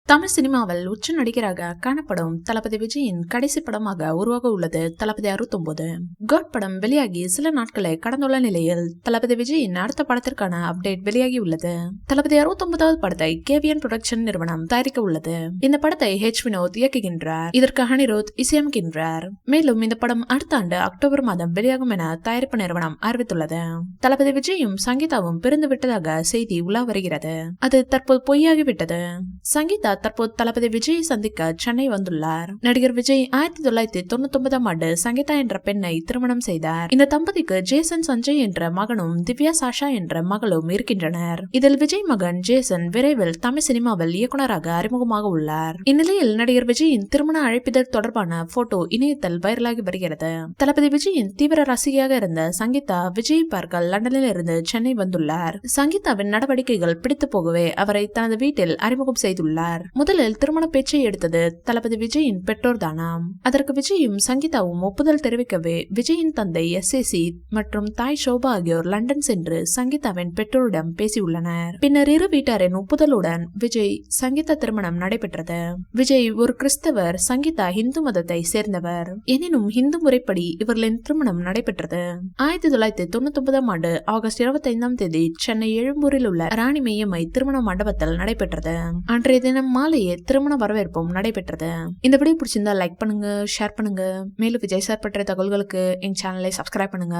தமிழ் சினிமாவில் உச்ச நடிகராக காணப்படும் தளபதி விஜயின் கடைசி படமாக உருவாக உள்ளது தளபதி 69. காட் படம் வெளியாகி சில நாட்களை கடந்துள்ள நிலையில் தளபதி விஜயின் அடுத்த படத்திற்கான அப்டேட் வெளியாகி உள்ளது. தளபதி 69வது படத்தை கேவிஎன் புரொடக்ஷன் நிறுவனம் தயாரிக்க உள்ளது. இந்த படத்தை ஹெச் வினோத் இயக்குகின்றார். இதற்கு அனிருத் இசையமைக்கின்றார். மேலும் இந்த படம் அடுத்த ஆண்டு அக்டோபர் மாதம் வெளியாகும் என தயாரிப்பு நிறுவனம் அறிவித்துள்ளது. தளபதி விஜயும் சங்கீதாவும் பிரிந்து விட்டதாக செய்தி உலா வருகிறது. அது தற்போது பொய்யாகிவிட்டது. சங்கீதா தற்போது தளபதி விஜயை சந்திக்க சென்னை வந்துள்ளார். நடிகர் விஜய் 1999ஆம் ஆண்டு சங்கீதா என்ற பெண்ணை திருமணம் செய்தார். இந்த தம்பதிக்கு ஜேசன் சஞ்சய் என்ற மகனும் திவ்யா சாஷா என்ற மகளும் இருக்கின்றனர். இதில் விஜய் மகன் ஜேசன் விரைவில் தமிழ் சினிமாவில் இயக்குநராக அறிமுகமாக உள்ளார். இந்நிலையில் நடிகர் விஜயின் திருமண அழைப்பிதழ் தொடர்பான போட்டோ இணையத்தில் வைரலாகி வருகிறது. தளபதி விஜயின் தீவிர ரசிகையாக இருந்த சங்கீதா விஜய் பார்க்க லண்டனில் இருந்து சென்னை வந்துள்ளார். சங்கீதாவின் நடவடிக்கைகள் பிடித்து போகவே அவரை தனது வீட்டில் அறிமுகம் செய்துள்ளார். முதலில் திருமண பேச்சை எடுத்தது தளபதி விஜயின் பெற்றோர் தானாம். அதற்கு விஜயும் சங்கீதாவும் ஒப்புதல் தெரிவிக்கவே விஜயின் தந்தை SAC மற்றும் தாய் சோபா ஆகியோர் லண்டன் சென்று சங்கீதாவின் பெற்றோரிடம் பேசியுள்ளனர். பின்னர் இரு வீட்டாரின் ஒப்புதலுடன் விஜய் சங்கீதா திருமணம் நடைபெற்றது. விஜய் ஒரு கிறிஸ்தவர், சங்கீதா இந்து மதத்தை சேர்ந்தவர். எனினும் இந்து முறைப்படி இவர்களின் திருமணம் நடைபெற்றது. 1999ஆம் ஆண்டு ஆகஸ்ட் 25ஆம் தேதி சென்னை எழும்பூரில் உள்ள ராணி மெய்யம்மை திருமண மண்டபத்தில் நடைபெற்றது. அன்றைய தினம் மாலையே திருமண வரவேற்பும் நடைபெற்றது. இந்த வீடியோ பிடிச்சிருந்தா லைக் பண்ணுங்க, ஷேர் பண்ணுங்க. மேலும் விஜய் சார் பற்றிய தகவல்களுக்கு எங்க சேனலை சப்ஸ்கிரைப் பண்ணுங்க.